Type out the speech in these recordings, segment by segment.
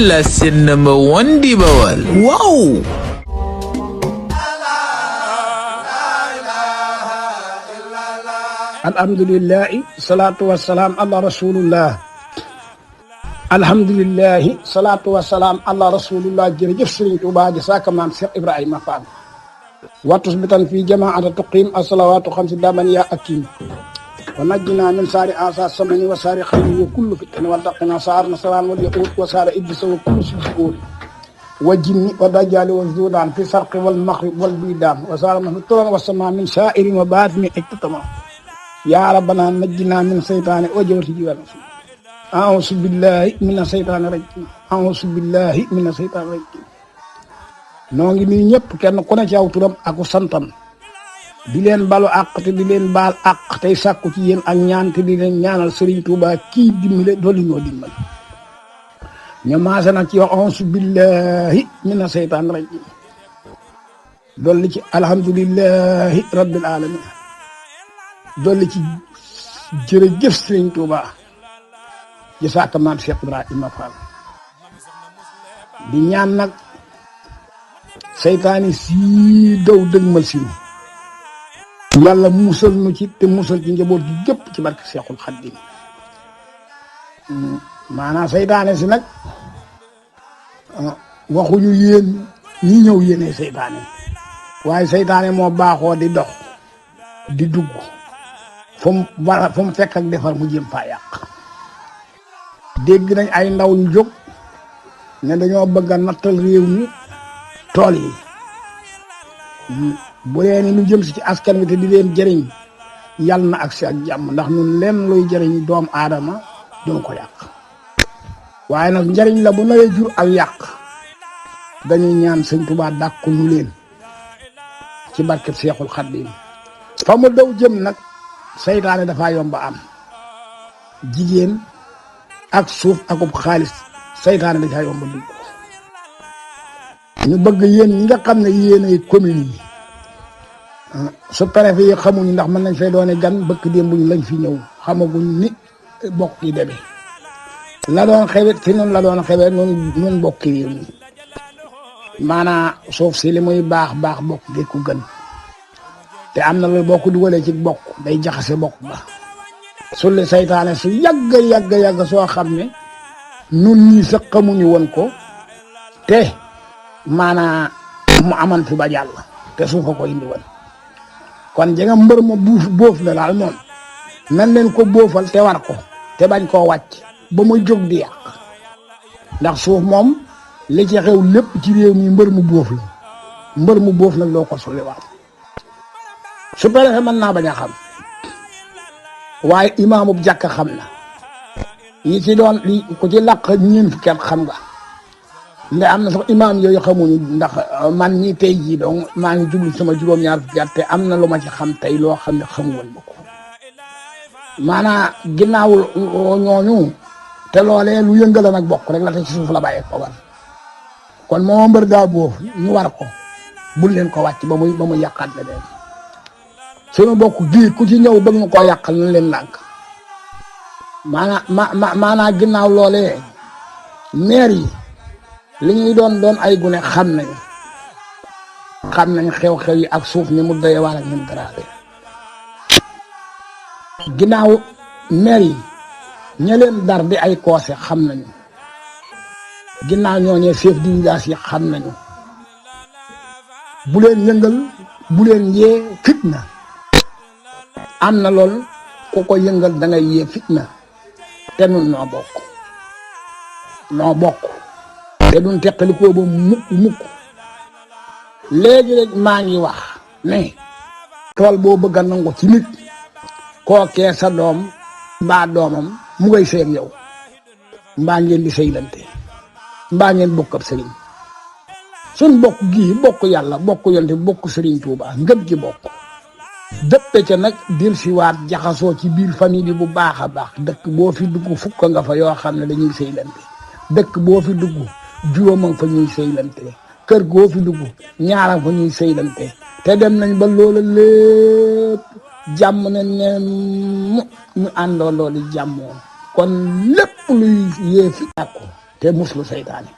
la scène number one di Bawal. Wow! alhamdulillahi salatu wassalam ala rasulullah alhamdulillahi salatu wassalam ala rasulullah jërëjëf Sëriñ Tuubaa jasaaka maam Cheikh Ibrahima Fall watus bitan fi jamaata tuqim as-salawatu xamsi daman ya akim wa najjina min saari asa samani wa saari xayri wa kullu fitna wa taqina saar nasaraan wal yahud wa saara iblis wa kullu suur wa jinni wa dajjali wa zudan fi sarqi wal maghrib wal bidan wa saara mahturan wa sama min sha'irin wa baatini iktatama ya rabbana najjina min seytaane wa jawti jiwal a'uuzu billahi mina seytaane rajim a'uuzu billahi mina seytaane rajim noo ngi nuyu ñëpp kenn ku ne ci aw turam ak santam di leen balu àq te di leen baal àq tey sàkku ci yéen ak ñaan te di leen ñaanal Serigne Touba kii dimbale dolli ñoo dimbal ñu maase nag ci wax a'uuzu billahi mina seytaane rajim dolli ci alhamdulillahi rabbil alamin dolli ci jërëjëf Sëriñ Tuuba jasaaka maam Cheikh Ibrahima Fall di ñaan nag seytaani sii daw dëgmal si yàlla musal nu ci te musal ci njaboot gi gépp ci barke Seexul Xaddim maanaam seytaane si nag waxuñu yéen ñi ñëw yéene seytaane waaye seytaane moo baaxoo di dox di dugg fu mu fekk ak defar mu jëm faa yàq dégg nañ ay ndaw ñu jóg ne dañoo bëgg a nattal réew mi tool yi bu leen ni lu jëm si ci askan wi te di leen jëriñ yàlla na ak si ak jàmm ndax ñun leen luy jëriñ doomu aadama duñ ko yàq waaye nag njëriñ la bu nawee jur ak yàq dañuy ñaan Sëñ Tuubaa dàkku ñu leen ci barkeb Seexul Xadiim fa mu daw jëm nag seytaane dafa yomba am jigéen ak suuf akub xaalis seytaane dafa yomba dugg ñu bëgg yéen ñi nga xam ne yéenay commune yi su préfet yi xamuñu ndax mën nañ fay doone gan bëkk démbuñ lañ fi ñëw xamaguñ ni bokk yi demee la doon xewet fi noonu la doon xewet nun bokk réew mi maanaa suuf si li muy baax baax bokk gi ku gën te am na loolu boo ko dugalee ci bokk day jaxase bokk ba sulli saytaane su yàgg soo xam ne nun ñii sax xamuñu woon ko te maanaa mu aman fi ba jàll te suufa ko indi woon kon jega mbër ma bóof la daal moom nan leen ko bóofal te war ko te bañ koo wàcc ba muy jóg di yàq ndax suuf moom li ci xew lépp ci réew mi mbër mu bóof la mbër mu bóof nag loo ko sulli waat su préfet mën naa bañ a xam waaye imaamub jàkka xam na ñi ci doon li ku ci làq ñeen fukki at xam nga nde am na sax imaam yooyu xamuñu ndax man ñi tey jii donc maa ngi jublu sama juróom-ñaar fukki at te am na lu ma ci xam tey loo xam ne xamuwoon ba ko maanaam ginnaaw ñooñu te loolee lu yëngala nag bokk rek la te ci suuf la bàyyee ko war kon moo mbër daa boofu ñu war ko bul leen ko wàcc ba muy yàqaat la deen sunu bokk gii ku ci ñëw bëgg nga koo yàqal nañ leen lànk maanaa ginnaaw loolee maire yi li ñuy doon ay gune xam nañ xew-xew yi ak suuf ni mu doye waar ak ni mu grave ginnaaw maire yi ña leen dar di ay koose xam nañu ginnaaw ñooñee chef de village yi xam nañu bu leen yëngal bu leen yee fitna am na lool ku ko yëngal da ngay yee fitna te nun noo bokk te duñ teqali koo ba mukk léegi rek maa ngi wax ne tool boo bëgg a nangu ci nit koo kee sa doom mbaa doomam mu ngay seen yow mbaa ngeen di sëylante mbaa ngeen bokk ab sëriñ suñ bokk gii bokk yàlla bokk yonte bokk Sëriñ Tuuba ngëb gi bokk dëppe ca nag dir si waat jaxasoo ci biir famille bi bu baax a baax dëkk boo fi dugg fukk nga fa yoo xam ne dañuy sëylante dëkk boo fi dugg juróom fa ñuy sëylante kër goo fi dugg ñaara fa ñuy sëylante te dem nañ ba loola lépp jàmm ne ñu àndoo loolu jàmmoo kon lépp luy yee fi tàkku te muslu seytaane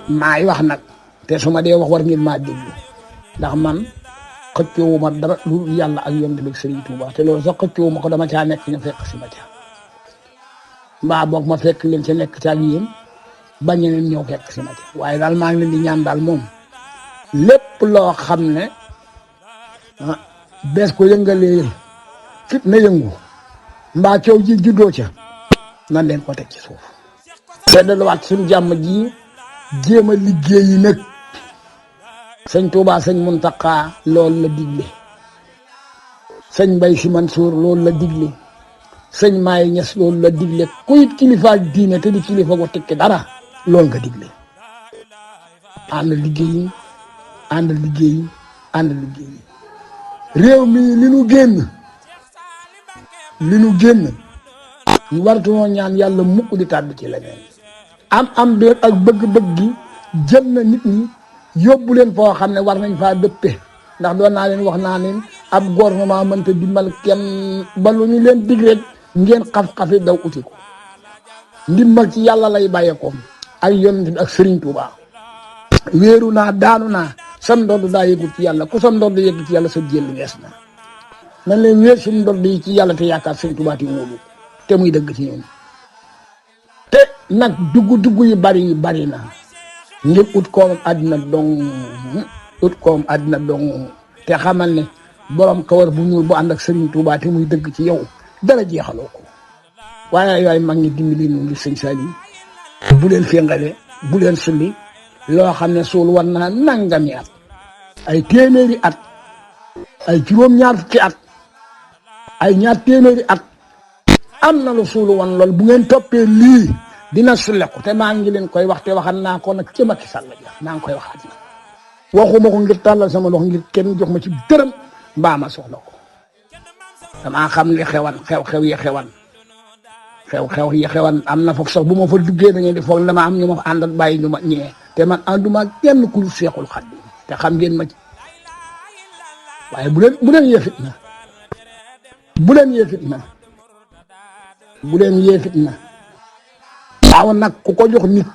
maay wax nag te su ma dee wax war ngeen maa déglu ndax man xëccoowuma dara lu yàlla ak yonent bi Sëriñ Tuuba te loolu sax xëccoowuma ko dama caa nekk ñu fekk si ma ca mbaa boog ma fekk leen ca nekk ca ak yéen bañ leen ñëw fekk si ma ca waaye daal maa ngi leen di ñaan daal moom lépp loo xam ne bees ko yëngalee fit na yëngu mbaa coow ji juddoo ca nan leen ko teg ci suuf te delluwaat suñu jàmm ji jéem a liggéeyi nag sëñ Tuuba sëñ Muntaxa loolu la digle sëñ Mbay Si Mansuur loolu la digle sëñ Maay Ñas loolu la digle kuy kilifa diine te di kilifa ko tekki dara loolu nga digle ànd liggéeyi ànd liggéeyi ànd liggéeyi réew mi li nu génn ñu wartunoo ñaan yàlla mukk di tàbbi ci leneen am bi ak bëgg-bëgg gi jël na nit ñi yóbbu leen foo xam ne war nañ faa dëppe ndax doon naa leen wax naa leen ab gouvernement mënta dimbal kenn ba lu ñu leen dig rek ngeen xaf-xafi daw uti ko ndimbal ci yàlla lay bàyyeekoom ak yonent bi ak Sëriñ Tuuba wéeru naa daanu naa sam ndodd daa yëgul ci yàlla ku sam ndodd yëgul ci yàlla sa jël wees na nan leen wéer suñu ndodd yi ci yàlla te yaakaar Sëriñ Tuuba ti wóolu te muy dëgg ci ñoom te nag dugg yi bari na ngir ut koom àddina dong te xamal ne borom kawar bu ñuul bu ànd ak Sëriñ Tuuba te muy dëgg ci yow dara jeexaloo ko waaye mag ñi dimbali ñu li sëñ Saliou bu leen féngale bu leen sulli loo xam ne suul war na nangami at ay téeméeri at ay juróom-ñaar fukki at ay ñaar téeméeri at am na lu suulu wan lool bu ngeen toppee lii dina sulleku te maa ngi leen koy wax te waxal naa ko nag ci Macky Sall ja maa ngi koy waxaat nag waxuma ko ngir tàllal sama loxo ngir kenn jox ma ci dërëm mbaa ma soxla ko damaa xam li xewan xew-xew yi xewan am na foog sax bu ma fa duggee da ngeen di foog dama am ñu ma fa àndal bàyyi ñu ma ñëwee te man ànduma kenn ku Seexul Xadiim te xam ngeen ma ci waaye bu leen yee fitna bu leen yee fitna waaw nag ku ko jox nit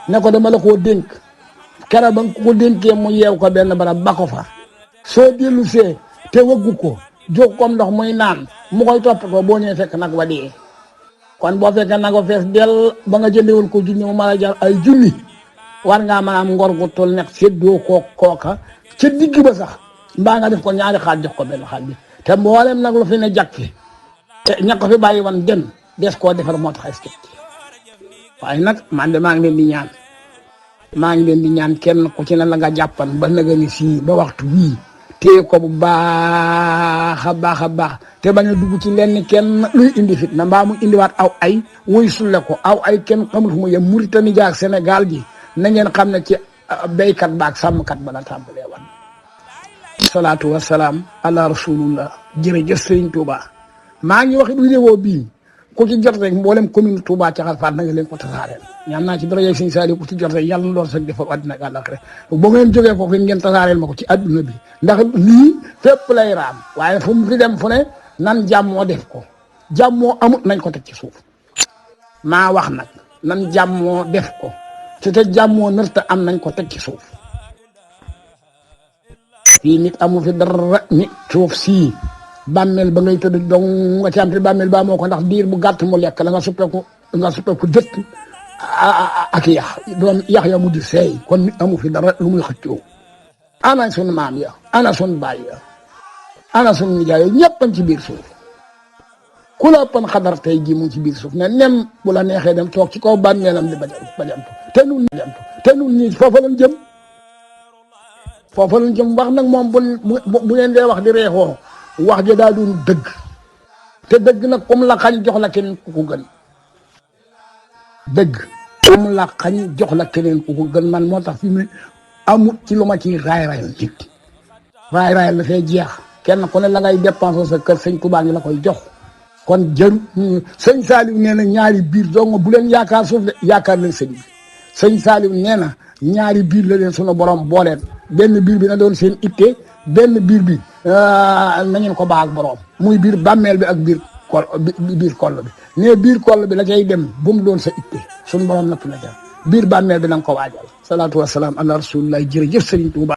ne ko dama la koo dénk kera ba ku ko dénkee mu yeew ko benn barab ba ko fa soo dellu see te wëggu ko jox ko ndox muy naan mu koy topp ko boo ñëwee fekk nag wa dee kon boo fekkee nag wa fees del ba nga jëndewul ko junni mu mën a jar ay junni war ngaa mën a am ngor gu toll nekk séddoo kooka ca digg ba sax mbaa nga def ko ñaari xaaj jox ko benn xaaj bi te mboolem nag lu fi ne jàkk fi te ña ko fi bàyyi woon dem des koo defar moo tax est waaye nag man de maa ngi leen di ñaan kenn ku ci ne la nga jàppan ba naga ni fii ba waxtu bii téye ko bu baax a baax te bañ a dugg ci lenn kenn luy indi fitna mbaa mu indiwaat aw ay wuy sulle ko aw ay kenn xamul fu mu yem Mauritanie jaak Sénégal gi na ngeen xam ne ci béykat baak sàmmkat ba la tàmbalee wan salaatu wasalaam ala rasulullah jërëjëf Sëriñ Tuuba maa ngi wax vidéo bii ku ci jot rek mboolem commune Touba Caxar Faat na nga leen ko tasaareel ñaan naa ci dara yeeg Sëñ Saliou ku ci jot rek yàlla na lool sax defal àddina ak àllaaxira ba ngeen jógee foofu ngeen tasaareel ma ko ci àdduna bi ndax lii fépp lay raam waaye fu mu fi dem fu ne nan jàmmoo def ko jàmmoo amut nañ ko teg ci suuf maa wax nag nan jàmmoo def ko te jàmmoo nërta am nañ ko teg ci suuf fii nit amu fi dara nit suuf sii bàmmeel ba ngay tëdd dong nga ci am te bàmmeel ba moo ko ndax diir bu gàtt mu lekk la nga suppeeku dëtt ak yax doon yax ya mu di seey kon nit amu fi dara lu muy xëccoo ana sunu maam ya ana sunu baay ya ana sunu nijaay ya ñëppan ci biir suuf ku la ëppan xadar tey jii mu ngi ci biir suuf ne nem bu la neexee dem toog ci kaw bàmmeelam di bajantu te nun ñii foofa lañ jëm wax nag moom bu ngeen dee wax di reexoo wax ja daa doon dëgg te dëgg nag comme la xañ jox la keneen ku ko gën dëgg comme la xañ jox la keneen ku ko gën man moo tax fi mu amut ci lu ma ci raay-raayal nit raay-raayal la fay jeex kenn ku ne la ngay dépenser sa kër sëñ Tuubaa ngi la koy jox kon jëru sëñ Saliou nee na ñaari biir dong bu leen yaakaar suuf de yaakaar leen sëñ bi sëñ Saliou nee na ñaari biir la leen sunu borom booleen benn biir bi na doon seen itte benn biir bi na ngeen ko baax ak borom muy biir bàmmeel bi ak biir koll bi ne biir koll bi la cay dem bu mu doon sa itte suñu borom natt na ca biir bàmmeel bi na nga ko waajal salaatu wasalaam ala rasulillah jërëjëf Serigne Touba